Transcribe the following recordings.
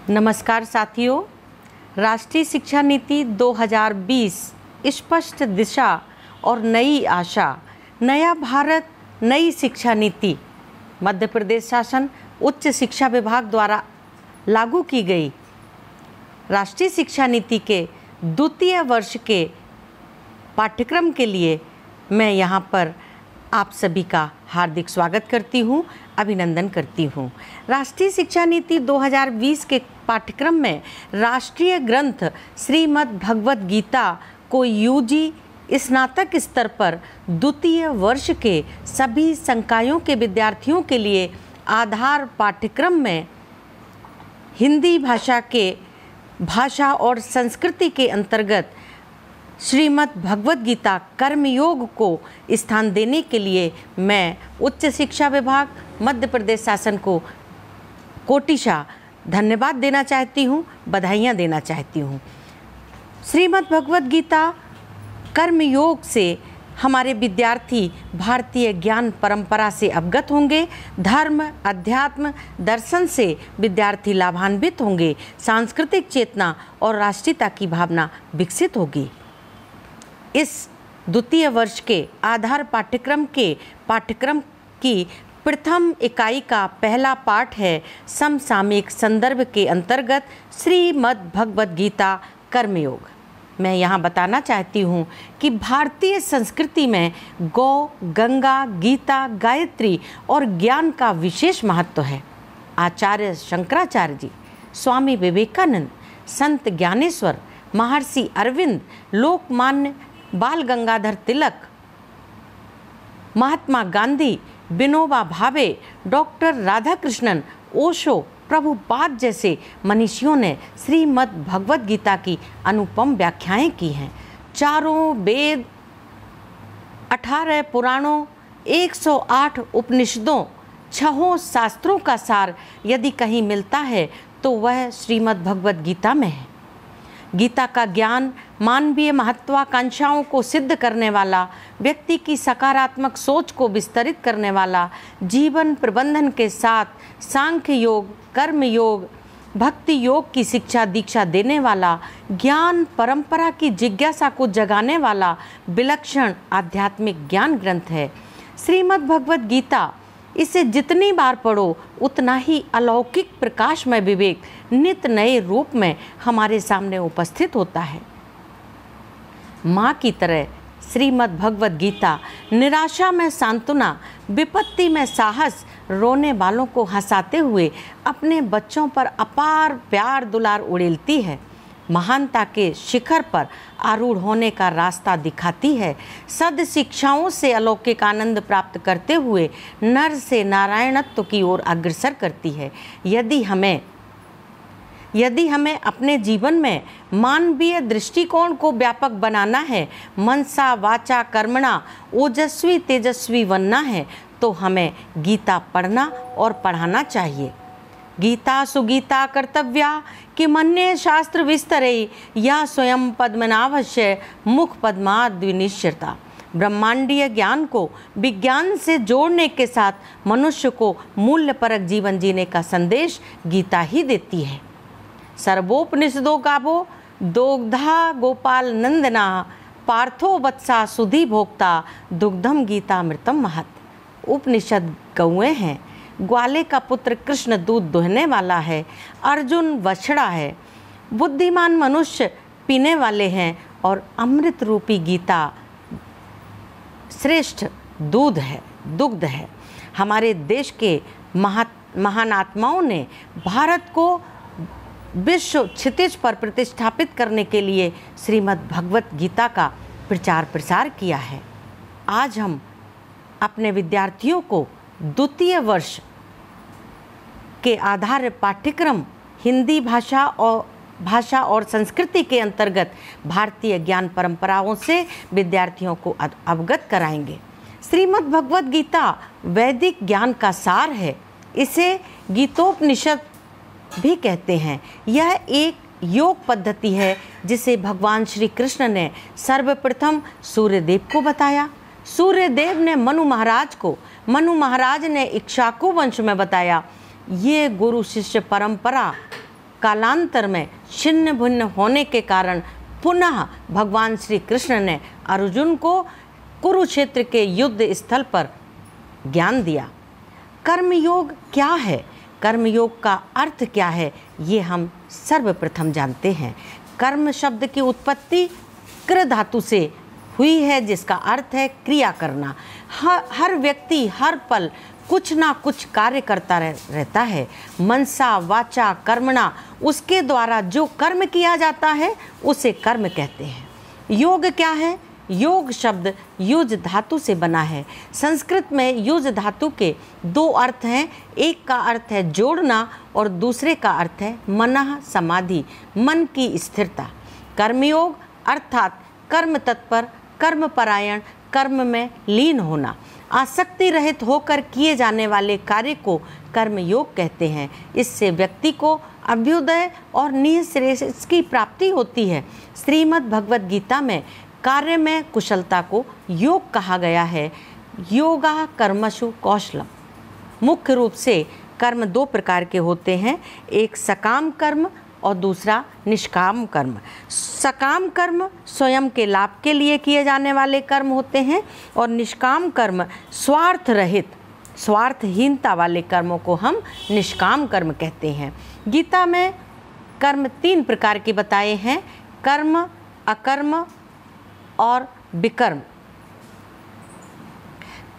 नमस्कार साथियों, राष्ट्रीय शिक्षा नीति 2020 स्पष्ट दिशा और नई आशा, नया भारत नई शिक्षा नीति मध्य प्रदेश शासन उच्च शिक्षा विभाग द्वारा लागू की गई राष्ट्रीय शिक्षा नीति के द्वितीय वर्ष के पाठ्यक्रम के लिए मैं यहाँ पर आप सभी का हार्दिक स्वागत करती हूँ, अभिनंदन करती हूँ। राष्ट्रीय शिक्षा नीति 2020 के पाठ्यक्रम में राष्ट्रीय ग्रंथ श्रीमद् भगवत गीता को यूजी स्नातक स्तर पर द्वितीय वर्ष के सभी संकायों के विद्यार्थियों के लिए आधार पाठ्यक्रम में हिंदी भाषा और संस्कृति के अंतर्गत श्रीमद् भगवत गीता कर्मयोग को स्थान देने के लिए मैं उच्च शिक्षा विभाग मध्य प्रदेश शासन को कोटिशा धन्यवाद देना चाहती हूँ, बधाइयाँ देना चाहती हूँ। श्रीमद् भगवत गीता कर्मयोग से हमारे विद्यार्थी भारतीय ज्ञान परंपरा से अवगत होंगे, धर्म, अध्यात्म, दर्शन से विद्यार्थी लाभान्वित होंगे, सांस्कृतिक चेतना और राष्ट्रीयता की भावना विकसित होगी। इस द्वितीय वर्ष के आधार पाठ्यक्रम की प्रथम इकाई का पहला पाठ है समसामयिक संदर्भ के अंतर्गत श्रीमद् भगवत गीता कर्मयोग। मैं यहाँ बताना चाहती हूँ कि भारतीय संस्कृति में गौ, गंगा, गीता, गायत्री और ज्ञान का विशेष महत्व है। आचार्य शंकराचार्य जी, स्वामी विवेकानंद, संत ज्ञानेश्वर, महर्षि अरविंद, लोकमान्य बाल गंगाधर तिलक, महात्मा गांधी, विनोबा भावे, डॉक्टर राधाकृष्णन, ओशो, प्रभुपाद जैसे मनीषियों ने श्रीमद् भगवत गीता की अनुपम व्याख्याएं की हैं। चारों वेद, 18 पुराणों, 108 उपनिषदों, 6 शास्त्रों का सार यदि कहीं मिलता है तो वह श्रीमद् भगवत गीता में है। गीता का ज्ञान मानवीय महत्वाकांक्षाओं को सिद्ध करने वाला, व्यक्ति की सकारात्मक सोच को विस्तरित करने वाला, जीवन प्रबंधन के साथ सांख्य योग, कर्म योग, भक्ति योग की शिक्षा दीक्षा देने वाला, ज्ञान परंपरा की जिज्ञासा को जगाने वाला विलक्षण आध्यात्मिक ज्ञान ग्रंथ है। श्रीमद् भगवत गीता, इसे जितनी बार पढ़ो उतना ही अलौकिक प्रकाशमय विवेक नित नए रूप में हमारे सामने उपस्थित होता है। माँ की तरह श्रीमद् भगवत गीता निराशा में सांत्वना, विपत्ति में साहस, रोने वालों को हंसाते हुए अपने बच्चों पर अपार प्यार दुलार उड़ेलती है। महानता के शिखर पर आरूढ़ होने का रास्ता दिखाती है। सद शिक्षाओं से अलौकिक आनंद प्राप्त करते हुए नर से नारायणत्व की ओर अग्रसर करती है। यदि हमें अपने जीवन में मानवीय दृष्टिकोण को व्यापक बनाना है, मनसा वाचा कर्मणा ओजस्वी तेजस्वी बनना है, तो हमें गीता पढ़ना और पढ़ाना चाहिए। गीता सुगीता कर्तव्या कि मन्ये शास्त्र विस्तरे या स्वयं पद्मनाभस्य मुख पद्माद्विनिश्चिता। ब्रह्मांडीय ज्ञान को विज्ञान से जोड़ने के साथ मनुष्य को मूल्यपरक जीवन जीने का संदेश गीता ही देती है। सर्वोपनिषदो गावो दोग्धा गोपाल नंदना पार्थो वत्सा सुधी भोक्ता दुग्धम गीता मृतम महत। उपनिषद गौएं हैं, ग्वाले का पुत्र कृष्ण दूध दुहने वाला है, अर्जुन बछड़ा है, बुद्धिमान मनुष्य पीने वाले हैं और अमृत रूपी गीता श्रेष्ठ दुग्ध है। हमारे देश के महान आत्माओं ने भारत को विश्व क्षितिज पर प्रतिष्ठापित करने के लिए श्रीमद् भगवत गीता का प्रचार प्रसार किया है। आज हम अपने विद्यार्थियों को द्वितीय वर्ष के आधार पाठ्यक्रम हिंदी भाषा और संस्कृति के अंतर्गत भारतीय ज्ञान परंपराओं से विद्यार्थियों को अवगत कराएंगे। श्रीमद् भगवत गीता वैदिक ज्ञान का सार है। इसे गीतोपनिषद भी कहते हैं। यह एक योग पद्धति है जिसे भगवान श्री कृष्ण ने सर्वप्रथम सूर्यदेव को बताया। सूर्यदेव ने मनु महाराज ने इक्ष्वाकु वंश में बताया। ये गुरु शिष्य परंपरा कालांतर में छिन्न भिन्न होने के कारण पुनः भगवान श्री कृष्ण ने अर्जुन को कुरुक्षेत्र के युद्ध स्थल पर ज्ञान दिया। कर्मयोग क्या है, कर्मयोग का अर्थ क्या है, ये हम सर्वप्रथम जानते हैं। कर्म शब्द की उत्पत्ति कृ धातु से हुई है, जिसका अर्थ है क्रिया करना। हर व्यक्ति हर पल कुछ ना कुछ कार्य करता रहता है। मनसा वाचा कर्मणा, उसके द्वारा जो कर्म किया जाता है उसे कर्म कहते हैं। योग क्या है? योग शब्द युज धातु से बना है। संस्कृत में युज धातु के दो अर्थ हैं। एक का अर्थ है जोड़ना और दूसरे का अर्थ है मनः समाधि, मन की स्थिरता। कर्मयोग अर्थात कर्म तत्पर, कर्म परायण, कर्म में लीन होना। आसक्ति रहित होकर किए जाने वाले कार्य को कर्मयोग कहते हैं। इससे व्यक्ति को अभ्युदय और निःश्रेयस की प्राप्ति होती है। श्रीमद् भगवद गीता में कार्य में कुशलता को योग कहा गया है। योगा कर्मसु कौशलम। मुख्य रूप से कर्म दो प्रकार के होते हैं, एक सकाम कर्म और दूसरा निष्काम कर्म। सकाम कर्म स्वयं के लाभ के लिए किए जाने वाले कर्म होते हैं और निष्काम कर्म स्वार्थ रहित, स्वार्थहीनता वाले कर्मों को हम निष्काम कर्म कहते हैं। गीता में कर्म तीन प्रकार के बताए हैं, कर्म, अकर्म और विकर्म।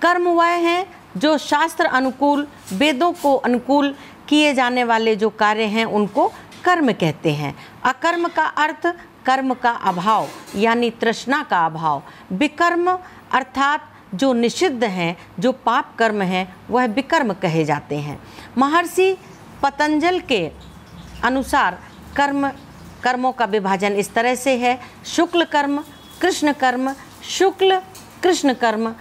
कर्म वह हैं जो शास्त्र अनुकूल, वेदों को अनुकूल किए जाने वाले जो कार्य हैं उनको कर्म कहते हैं। अकर्म का अर्थ कर्म का अभाव यानी तृष्णा का अभाव। विकर्म अर्थात जो निषिद्ध हैं, जो पाप कर्म हैं, वह विकर्म कहे जाते हैं। महर्षि पतंजल के अनुसार कर्मों का विभाजन इस तरह से है: शुक्ल कर्म, कृष्ण कर्म, शुक्ल कृष्ण कर्म,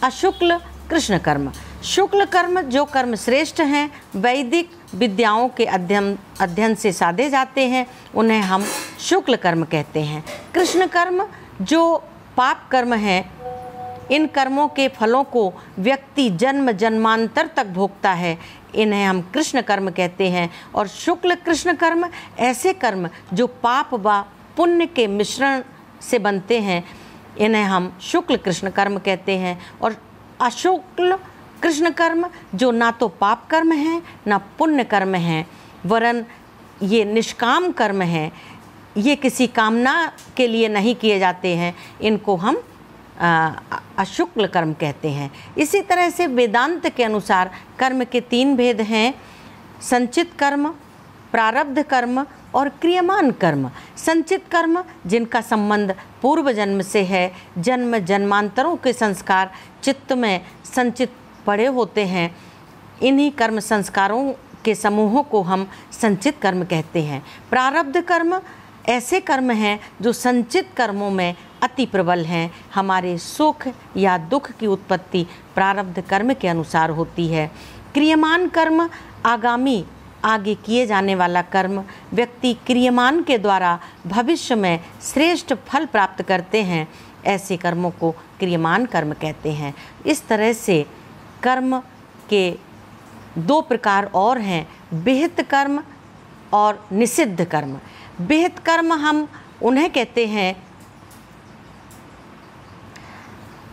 अशुक्ल कृष्ण कर्म। शुक्ल कर्म जो कर्म श्रेष्ठ हैं, वैदिक विद्याओं के अध्ययन से साधे जाते हैं, उन्हें हम शुक्ल कर्म कहते हैं। कृष्ण कर्म जो पाप कर्म हैं, इन कर्मों के फलों को व्यक्ति जन्म जन्मांतर तक भोगता है, इन्हें हम कृष्ण कर्म कहते हैं। और शुक्ल कृष्ण कर्म ऐसे कर्म जो पाप व पुण्य के मिश्रण से बनते हैं, इन्हें हम शुक्ल कृष्ण कर्म कहते हैं। और अशुक्ल कृष्ण कर्म जो ना तो पाप कर्म है ना पुण्य कर्म है, वरन ये निष्काम कर्म है, ये किसी कामना के लिए नहीं किए जाते हैं, इनको हम अशुक्ल कर्म कहते हैं। इसी तरह से वेदांत के अनुसार कर्म के तीन भेद हैं: संचित कर्म, प्रारब्ध कर्म और क्रियमान कर्म। संचित कर्म जिनका संबंध पूर्व जन्म से है, जन्म जन्मांतरों के संस्कार चित्त में संचित पड़े होते हैं, इन्हीं कर्म संस्कारों के समूहों को हम संचित कर्म कहते हैं। प्रारब्ध कर्म ऐसे कर्म हैं जो संचित कर्मों में अति प्रबल हैं। हमारे सुख या दुख की उत्पत्ति प्रारब्ध कर्म के अनुसार होती है। क्रियमान कर्म आगे किए जाने वाला कर्म। व्यक्ति क्रियमान के द्वारा भविष्य में श्रेष्ठ फल प्राप्त करते हैं, ऐसे कर्मों को क्रियमान कर्म कहते हैं। इस तरह से कर्म के दो प्रकार और हैं, विहित कर्म और निषिद्ध कर्म। विहित कर्म हम उन्हें कहते हैं,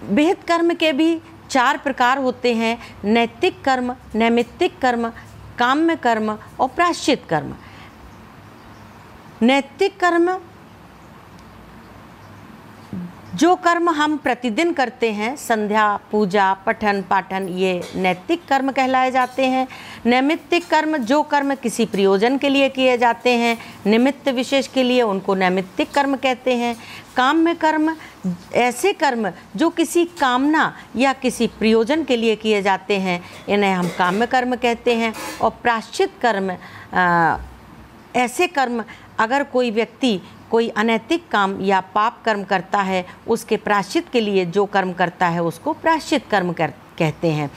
विहित कर्म के भी चार प्रकार होते हैं: नैतिक कर्म, नैमित्तिक कर्म, काम्य कर्म और प्रायश्चित कर्म। नैतिक कर्म जो कर्म हम प्रतिदिन करते हैं, संध्या, पूजा, पठन पाठन, ये नैतिक कर्म कहलाए जाते हैं। नैमित्तिक कर्म जो कर्म किसी प्रयोजन के लिए किए जाते हैं, निमित्त विशेष के लिए, उनको नैमित्तिक कर्म कहते हैं। काम्य कर्म ऐसे कर्म जो किसी कामना या किसी प्रयोजन के लिए किए जाते हैं, इन्हें हम काम्य कर्म कहते हैं। और प्रायश्चित कर्म ऐसे कर्म, अगर कोई व्यक्ति कोई अनैतिक काम या पाप कर्म करता है, उसके प्रायश्चित के लिए जो कर्म करता है उसको प्रायश्चित कर्म कहते हैं।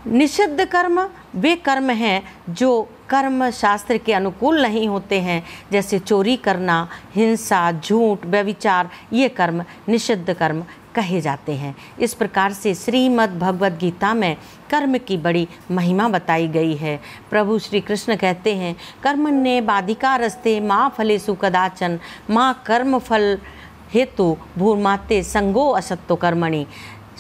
निषिद्ध कर्म वे कर्म हैं जो कर्म शास्त्र के अनुकूल नहीं होते हैं, जैसे चोरी करना, हिंसा, झूठ, व्यभिचार, ये कर्म निषिद्ध कर्म कहे जाते हैं। इस प्रकार से श्रीमद् भगवद गीता में कर्म की बड़ी महिमा बताई गई है। प्रभु श्री कृष्ण कहते हैं, कर्मण्ये बाधिकारस्ते माँ फलेषु कदाचन माँ कर्म फल हेतु भूर्माते संगो असत्तो कर्मणि।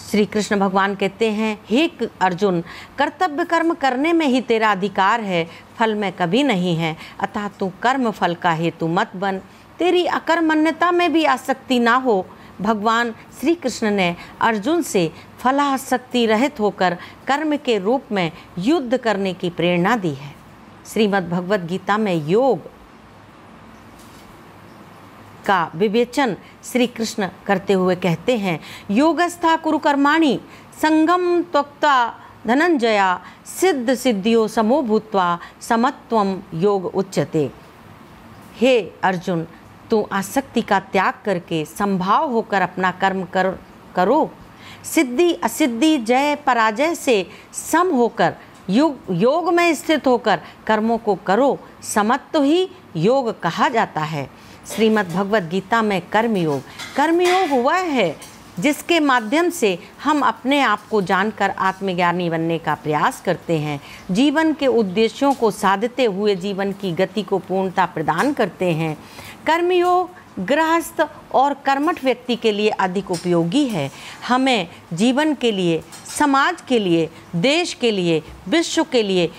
श्री कृष्ण भगवान कहते हैं, हे अर्जुन, कर्तव्य कर्म करने में ही तेरा अधिकार है, फल में कभी नहीं है, अतः तू कर्म फल का हेतु मत बन, तेरी अकर्मण्यता में भी आसक्ति ना हो। भगवान श्री कृष्ण ने अर्जुन से फलासक्ति रहित होकर कर्म के रूप में युद्ध करने की प्रेरणा दी है। श्रीमद् भगवद गीता में योग का विवेचन श्री कृष्ण करते हुए कहते हैं, योगस्था कुरु कर्माणि संगम त्वक्ता धनंजया सिद्ध सिद्धियो समो भूत्वा समत्वम योग उच्यते। हे अर्जुन, तू आसक्ति का त्याग करके संभाव होकर अपना कर्म करो। सिद्धि असिद्धि जय पराजय से सम होकर योग में स्थित होकर कर्मों को करो। समत्व ही योग कहा जाता है। श्रीमद् भगवद गीता में कर्मयोग वह है जिसके माध्यम से हम अपने आप को जानकर आत्मज्ञानी बनने का प्रयास करते हैं, जीवन के उद्देश्यों को साधते हुए जीवन की गति को पूर्णता प्रदान करते हैं। कर्मयोग गृहस्थ और कर्मठ व्यक्ति के लिए अधिक उपयोगी है। हमें जीवन के लिए, समाज के लिए, देश के लिए, विश्व के लिए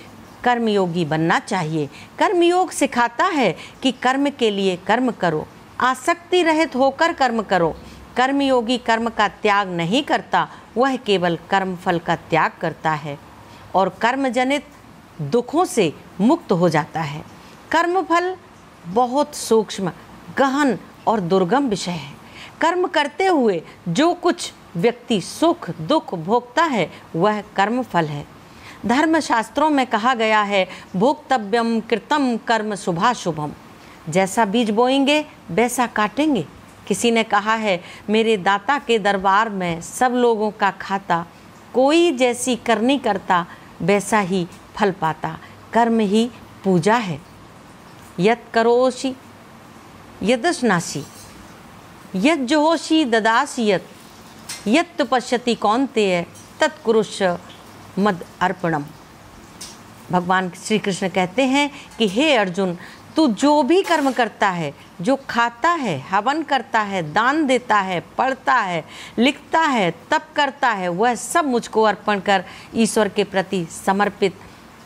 कर्मयोगी बनना चाहिए। कर्मयोग सिखाता है कि कर्म के लिए कर्म करो, आसक्ति रहित होकर कर्म करो। कर्मयोगी कर्म का त्याग नहीं करता, वह केवल कर्म फल का त्याग करता है और कर्मजनित दुखों से मुक्त हो जाता है। कर्मफल बहुत सूक्ष्म, गहन और दुर्गम विषय है। कर्म करते हुए जो कुछ व्यक्ति सुख दुख भोगता है वह कर्मफल है। धर्मशास्त्रों में कहा गया है, भोक्तव्यम कृतम कर्म शुभाशुभम। जैसा बीज बोएंगे वैसा काटेंगे। किसी ने कहा है, मेरे दाता के दरबार में सब लोगों का खाता, कोई जैसी करनी करता वैसा ही फल पाता। कर्म ही पूजा है। यत् करोषि यदश्नासि यत् जोहोषि ददासि यत् पश्यति कौन्तेय तत्कुरुष्व मद अर्पणम। भगवान श्री कृष्ण कहते हैं कि हे अर्जुन, तू जो भी कर्म करता है, जो खाता है, हवन करता है, दान देता है, पढ़ता है, लिखता है, तप करता है, वह सब मुझको अर्पण कर ईश्वर के प्रति समर्पित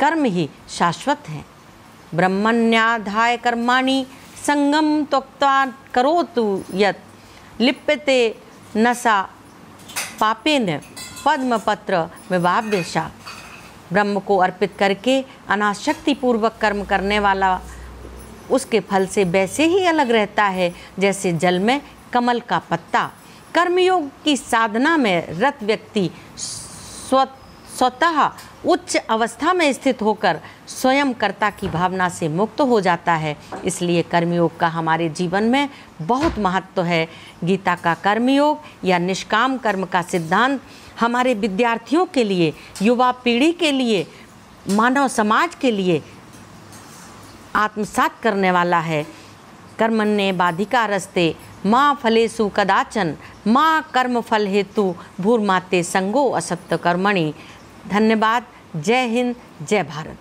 कर्म ही शाश्वत हैं। ब्रह्मण्याधाय कर्माणि संगम त्वक्त्वा करोतु यत् लिप्यते नसा पापेन पद्मपत्र विभाव्यशा। ब्रह्म को अर्पित करके अनासक्ति पूर्वक कर्म करने वाला उसके फल से वैसे ही अलग रहता है जैसे जल में कमल का पत्ता। कर्मयोग की साधना में रत व्यक्ति स्वतः उच्च अवस्था में स्थित होकर स्वयं कर्ता की भावना से मुक्त हो जाता है। इसलिए कर्मयोग का हमारे जीवन में बहुत महत्व है। गीता का कर्मयोग या निष्काम कर्म का सिद्धांत हमारे विद्यार्थियों के लिए, युवा पीढ़ी के लिए, मानव समाज के लिए आत्मसात करने वाला है। कर्मण्ये बाधिकारस्ते माँ फलेषु कदाचन माँ कर्म फल हेतु भूर्माते संगो असत्य कर्मणि। धन्यवाद। जय हिंद, जय भारत।